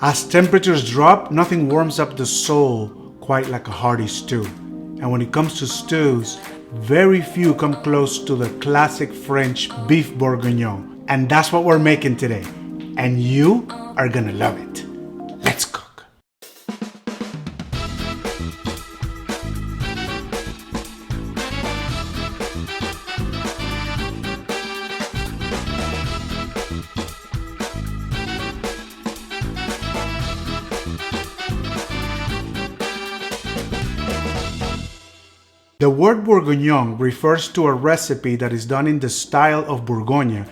As temperatures drop, nothing warms up the soul quite like a hearty stew. And when it comes to stews, very few come close to the classic French beef bourguignon. And that's what we're making today. And you are gonna love it. Let's cook. The word Bourguignon refers to a recipe that is done in the style of Bourgogne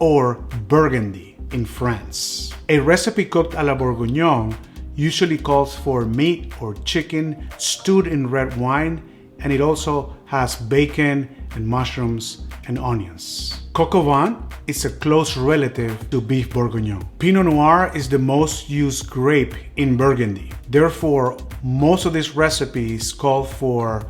or Burgundy in France. A recipe cooked à la Bourguignon usually calls for meat or chicken stewed in red wine, and it also has bacon and mushrooms and onions. Coq au vin is a close relative to beef bourguignon. Pinot Noir is the most used grape in Burgundy. Therefore, most of these recipes call for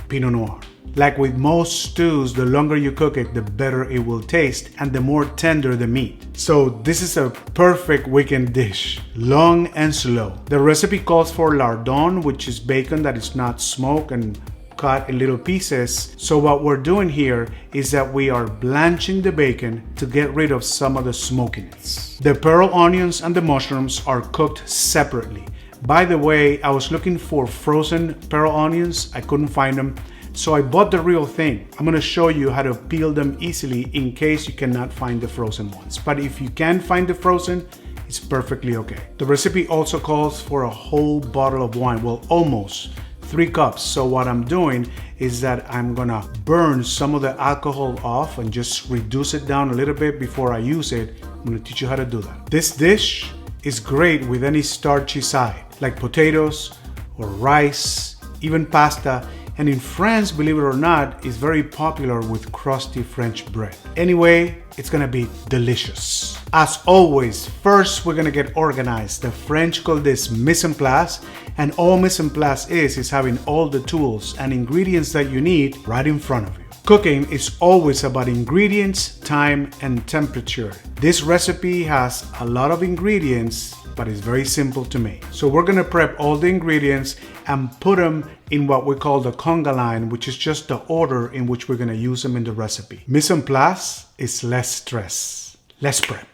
Pinot Noir. Like with most stews, the longer you cook it, the better it will taste and the more tender the meat. So this is a perfect weekend dish, long and slow. The recipe calls for lardon, which is bacon that is not smoked and cut in little pieces. So what we're doing here is that we are blanching the bacon to get rid of some of the smokiness. The pearl onions and the mushrooms are cooked separately. By the way, I was looking for frozen pearl onions. I couldn't find them, so I bought the real thing. I'm gonna show you how to peel them easily in case you cannot find the frozen ones. But if you can find the frozen, it's perfectly okay. The recipe also calls for a whole bottle of wine, well, almost 3 cups. So what I'm doing is that I'm gonna burn some of the alcohol off and just reduce it down a little bit before I use it. I'm gonna teach you how to do that. This dish is great with any starchy side, like potatoes or rice, even pasta, and in France, believe it or not, is very popular with crusty French bread. Anyway, it's gonna be delicious. As always, first we're gonna get organized. The French call this mise en place, and all mise en place is having all the tools and ingredients that you need right in front of you. Cooking is always about ingredients, time, and temperature. This recipe has a lot of ingredients, but it's very simple to make. So we're gonna prep all the ingredients and put them in what we call the conga line, which is just the order in which we're gonna use them in the recipe. Mise en place is less stress. Let's prep.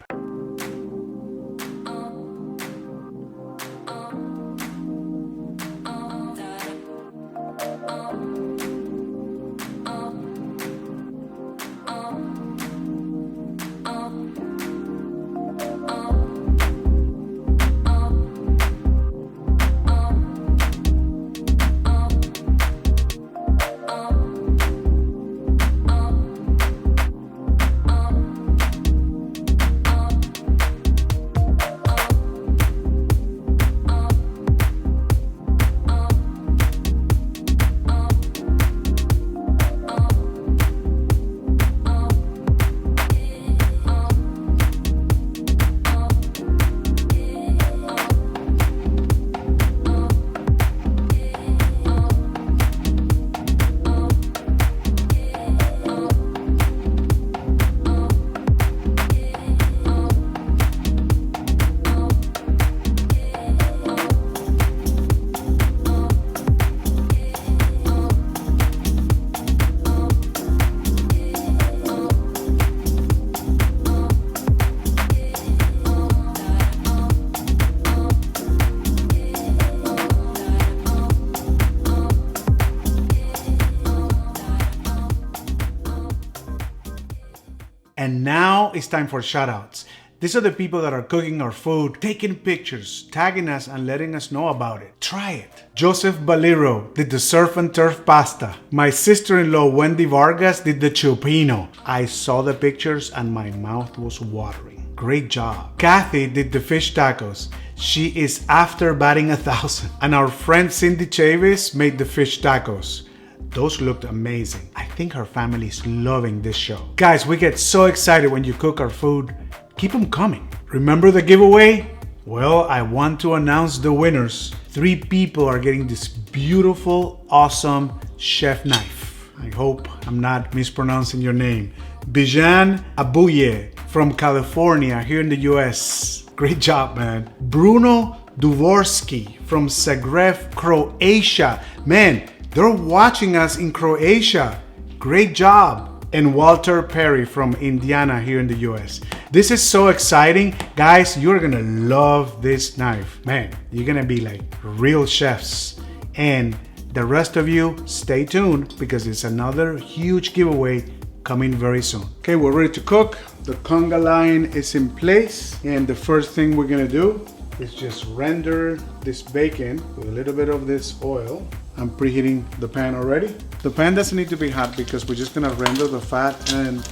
And now it's time for shoutouts. These are the people that are cooking our food, taking pictures, tagging us, and letting us know about it. Try it. Joseph Baliro did the surf and turf pasta. My sister-in-law Wendy Vargas did the chupino. I saw the pictures and my mouth was watering. Great job. Kathy did the fish tacos. She is after batting 1,000. And our friend Cindy Chavis made the fish tacos. Those looked amazing. I think her family is loving this show. Guys, we get so excited when you cook our food. Keep them coming. Remember the giveaway? Well, I want to announce the winners. 3 people are getting this beautiful, awesome chef knife. I hope I'm not mispronouncing your name. Bijan Abuye from California here in the US. Great job, man. Bruno Dvorsky from Zagreb, Croatia. Man, they're watching us in Croatia. Great job. And Walter Perry from Indiana here in the US. This is so exciting. Guys, you're gonna love this knife. Man, you're gonna be like real chefs. And the rest of you, stay tuned because it's another huge giveaway coming very soon. Okay, we're ready to cook. The conga line is in place. And the first thing we're gonna do is just render this bacon with a little bit of this oil. I'm preheating the pan already. The pan doesn't need to be hot because we're just gonna render the fat, and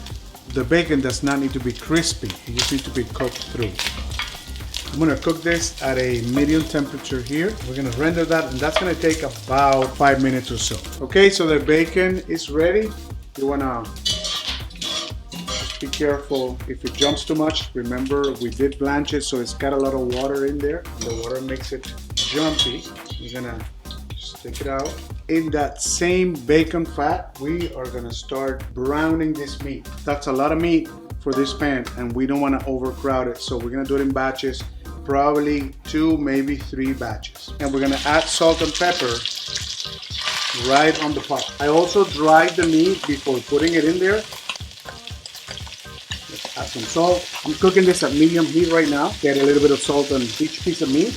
the bacon does not need to be crispy. It just needs to be cooked through. I'm gonna cook this at a medium temperature here. We're gonna render that, and that's gonna take about 5 minutes or so. Okay, so the bacon is ready. You wanna just be careful if it jumps too much. Remember, we did blanch it, so it's got a lot of water in there. The water makes it jumpy. You're gonna take it out. In that same bacon fat, we are gonna start browning this meat. That's a lot of meat for this pan, and we don't wanna overcrowd it, so we're gonna do it in batches, probably 2, maybe 3 batches. And we're gonna add salt and pepper right on the pot. I also dried the meat before putting it in there. Let's add some salt. I'm cooking this at medium heat right now. Get a little bit of salt on each piece of meat.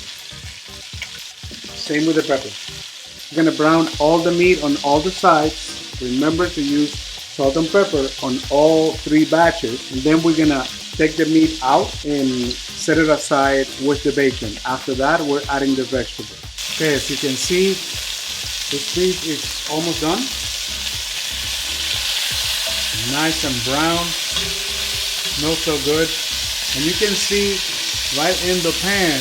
Same with the pepper. We're gonna brown all the meat on all the sides. Remember to use salt and pepper on all 3 batches. And then we're gonna take the meat out and set it aside with the bacon. After that, we're adding the vegetables. Okay, as you can see, this meat is almost done. Nice and brown. Smells so good. And you can see right in the pan,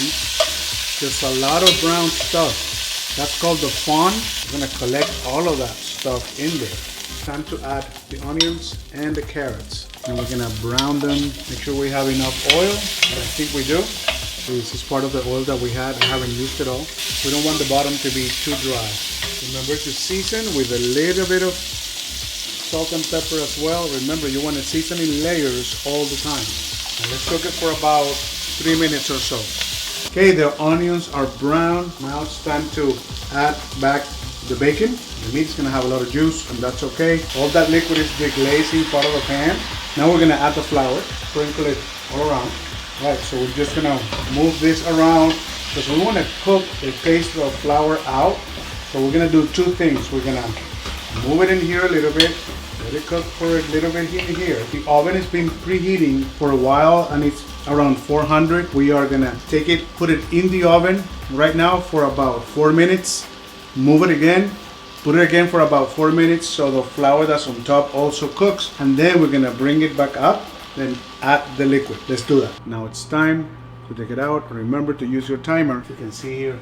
there's a lot of brown stuff. That's called the fond. We're gonna collect all of that stuff in there. Time to add the onions and the carrots. And we're gonna brown them. Make sure we have enough oil. I think we do. This is part of the oil that we had. I haven't used it all. We don't want the bottom to be too dry. Remember to season with a little bit of salt and pepper as well. Remember, you want to season in layers all the time. And let's cook it for about 3 minutes or so. Okay, the onions are brown. Now it's time to add back the bacon. The meat's gonna have a lot of juice, and that's okay. All that liquid is deglazing part of the pan. Now we're gonna add the flour, sprinkle it all around. All right, so we're just gonna move this around because we wanna cook the paste of flour out. So we're gonna do 2 things. We're gonna move it in here a little bit. Let it cook for a little bit in here. The oven has been preheating for a while, and it's around 400. We are gonna take it, put it in the oven right now for about 4 minutes. Move it again, put it again for about 4 minutes so the flour that's on top also cooks. And then we're gonna bring it back up, then add the liquid. Let's do that. Now it's time to take it out. Remember to use your timer. You can see here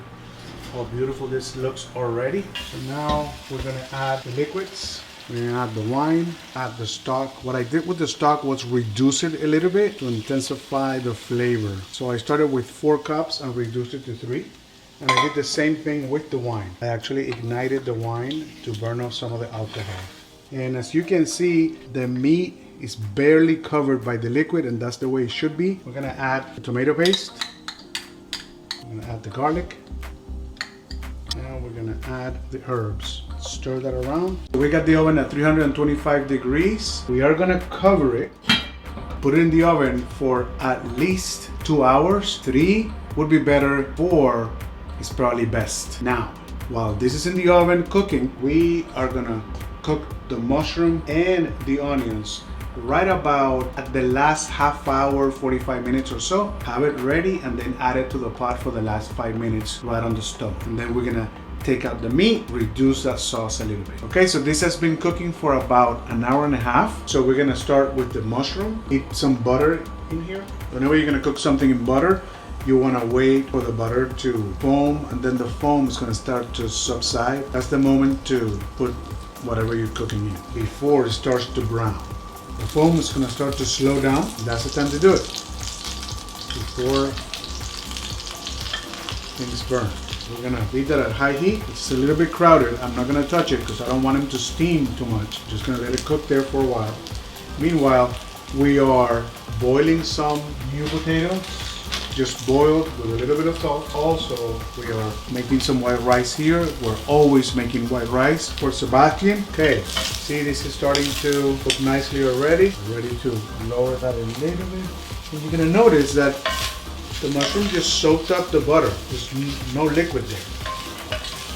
how beautiful this looks already. So now we're gonna add the liquids. We're gonna add the wine, add the stock. What I did with the stock was reduce it a little bit to intensify the flavor. So I started with 4 cups and reduced it to 3. And I did the same thing with the wine. I actually ignited the wine to burn off some of the alcohol. And as you can see, the meat is barely covered by the liquid, and that's the way it should be. We're gonna add the tomato paste. I'm gonna add the garlic. And we're gonna add the herbs. Stir that around. We got the oven at 325 degrees. We are gonna cover it, put it in the oven for at least 2 hours. 3 would be better, 4 is probably best. Now, while this is in the oven cooking, we are gonna cook the mushroom and the onions right about at the last half hour, 45 minutes or so. Have it ready and then add it to the pot for the last 5 minutes right on the stove. And then we're gonna take out the meat, reduce that sauce a little bit. Okay, so this has been cooking for about an hour and a half. So we're gonna start with the mushroom. Eat some butter in here. Whenever you're gonna cook something in butter, you wanna wait for the butter to foam, and then the foam is gonna start to subside. That's the moment to put whatever you're cooking in before it starts to brown. The foam is gonna start to slow down. That's the time to do it before things burn. We're gonna leave that at high heat. It's a little bit crowded. I'm not gonna touch it because I don't want it to steam too much. Just gonna let it cook there for a while. Meanwhile, we are boiling some new potatoes just boiled with a little bit of salt. Also, we are making some white rice here. We're always making white rice for Sebastian. Okay, see this is starting to cook nicely already. Ready to lower that a little bit. And you're gonna notice that the mushroom just soaked up the butter. There's no liquid there.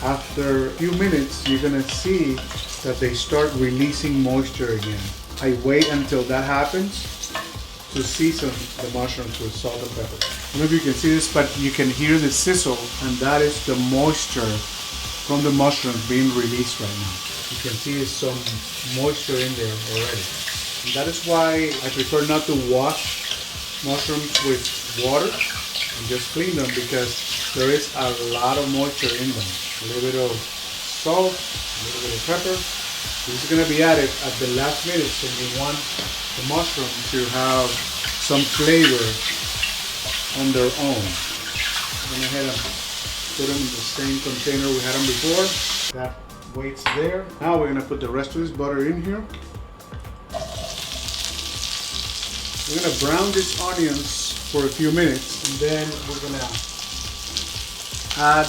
After a few minutes, you're gonna see that they start releasing moisture again. I wait until that happens to season the mushrooms with salt and pepper. I don't know if you can see this, but you can hear the sizzle, and that is the moisture from the mushrooms being released right now. You can see there's some moisture in there already. And that is why I prefer not to wash mushrooms with water and just clean them, because there is a lot of moisture in them. A little bit of salt, a little bit of pepper. This is going to be added at the last minute, so you want the mushroom to have some flavor on their own. I'm going to go ahead and put them in the same container we had them before. That waits there. Now we're going to put the rest of this butter in here. We're going to brown these onions for a few minutes, and then we're going to add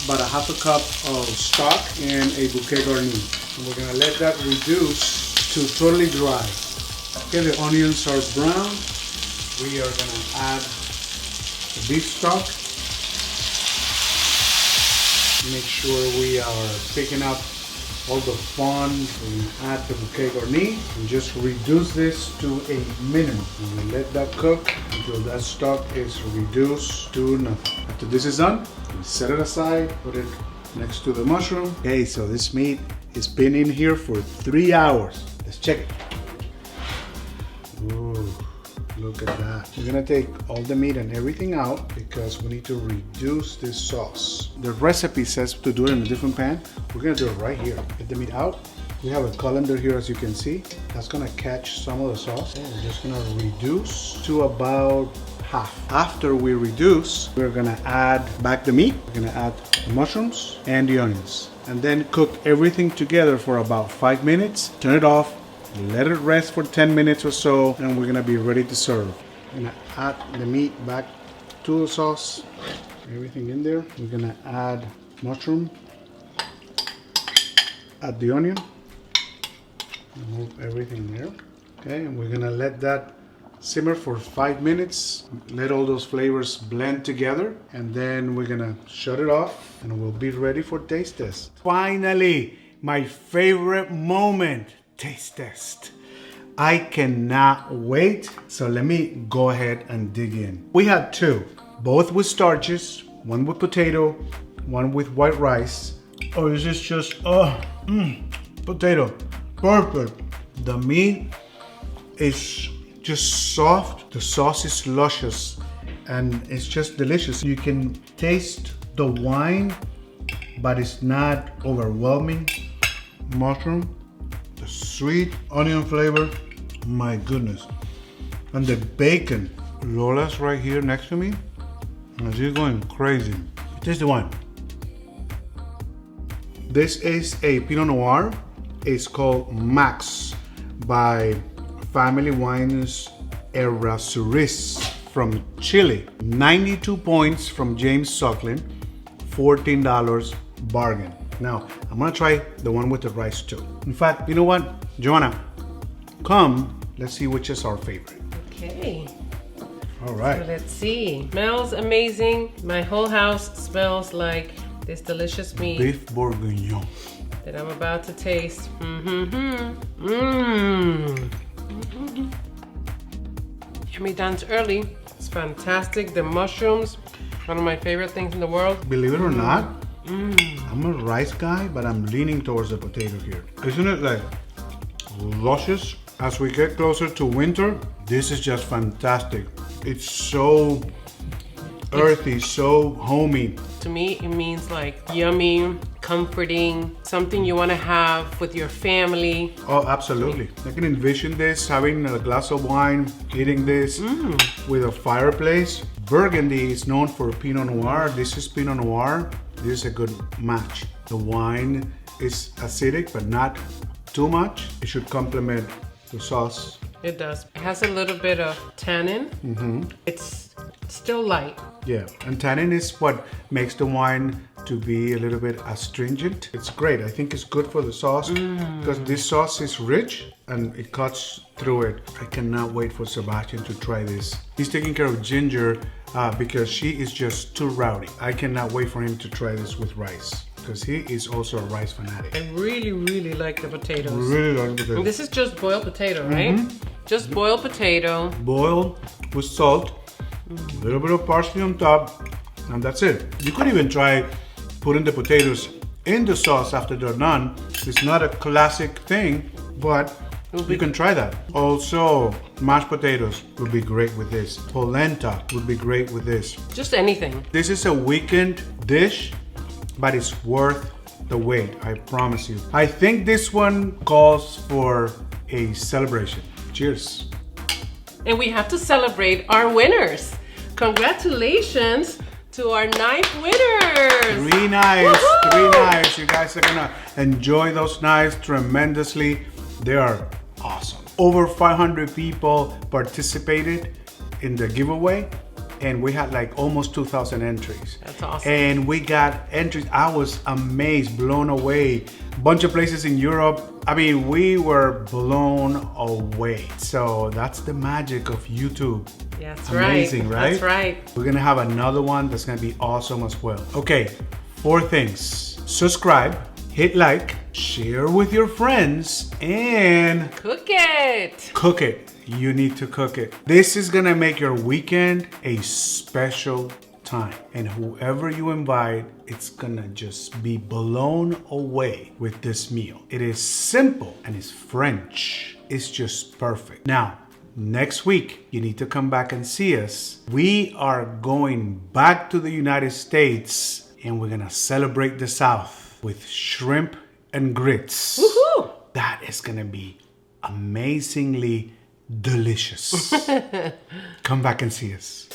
about a half a cup of stock and a bouquet garni. And we're going to let that reduce to totally dry. Okay, the onions are brown. We are going to add the beef stock. Make sure we are picking up all the fun. We add the bouquet garni and just reduce this to a minimum. And we let that cook until that stock is reduced to nothing. After this is done, we set it aside, put it next to the mushroom. Okay, so this meat has been in here for 3 hours. Let's check it. Ooh, look at that. We're gonna take all the meat and everything out because we need to reduce this sauce. The recipe says to do it in a different pan. We're gonna do it right here. Get the meat out. We have a colander here, as you can see. That's gonna catch some of the sauce. And we're just gonna reduce to about half. After we reduce, we're gonna add back the meat. We're gonna add the mushrooms and the onions. And then cook everything together for about 5 minutes. Turn it off. Let it rest for 10 minutes or so, and we're gonna be ready to serve. I'm gonna add the meat back to the sauce. Everything in there. We're gonna add mushroom. Add the onion. Move everything there. Okay, and we're gonna let that simmer for 5 minutes. Let all those flavors blend together, and then we're gonna shut it off, and we'll be ready for taste test. Finally, my favorite moment. Taste test. I cannot wait. So let me go ahead and dig in. We had two, both with starches, one with potato, one with white rice. Oh, this is just, potato, perfect. The meat is just soft. The sauce is luscious and it's just delicious. You can taste the wine, but it's not overwhelming. Mushroom. Sweet onion flavor, my goodness. And the bacon. Lola's right here next to me, and she's going crazy. Taste the wine. This is a Pinot Noir. It's called Max by Family Wines Errázuriz from Chile. 92 points from James Suckling, $14 bargain. Now, I'm gonna try the one with the rice too. In fact, you know what? Joanna, come, let's see which is our favorite. Okay. All right. So let's see. Smells amazing. My whole house smells like this delicious meat. Beef Bourguignon. That I'm about to taste. Yummy dance early. It's fantastic. The mushrooms, one of my favorite things in the world. Believe it or not, I'm a rice guy, but I'm leaning towards the potato here. Isn't it like luscious? As we get closer to winter, this is just fantastic. It's so earthy, so homey. To me, it means like yummy, comforting, something you want to have with your family. Oh, absolutely. I can envision this, having a glass of wine, eating this with a fireplace. Burgundy is known for Pinot Noir. This is Pinot Noir. This is a good match. The wine is acidic, but not too much. It should complement the sauce. It does. It has a little bit of tannin. It's Still light. Yeah, and tannin is what makes the wine to be a little bit astringent. It's great. I think it's good for the sauce because this sauce is rich and it cuts through it. I cannot wait for Sebastian to try this. He's taking care of Ginger because she is just too rowdy. I cannot wait for him to try this with rice because he is also a rice fanatic. I really, really like the potatoes. Really like the And potatoes. this is just boiled potato, right? Just boiled potato. Boiled with salt, a little bit of parsley on top, and that's it. You could even try putting the potatoes in the sauce after they're done. It's not a classic thing, but you can try that. Also, mashed potatoes would be great with this. Polenta would be great with this. Just anything. This is a weekend dish, but it's worth the wait, I promise you. I think this one calls for a celebration. Cheers. And we have to celebrate our winners. Congratulations to our 9th winners. 3 knives, Woohoo! 3 knives. You guys are gonna enjoy those knives tremendously. They are awesome. Over 500 people participated in the giveaway, and we had like almost 2,000 entries. That's awesome. And we got entries. I was amazed, blown away. Bunch of places in Europe. I mean, we were blown away. So that's the magic of YouTube. That's Amazing, right? That's right. We're gonna have another one that's gonna be awesome as well. Okay, 4 things. Subscribe, hit like, share with your friends, and Cook it. cook it. You need to cook it. This is gonna make your weekend a special time. And whoever you invite, it's gonna just be blown away with this meal. It is simple and it's French. It's just perfect. Now, next week, you need to come back and see us. We are going back to the United States and we're gonna celebrate the South with shrimp and grits. Woohoo! That is gonna be amazingly delicious. Come back and see us.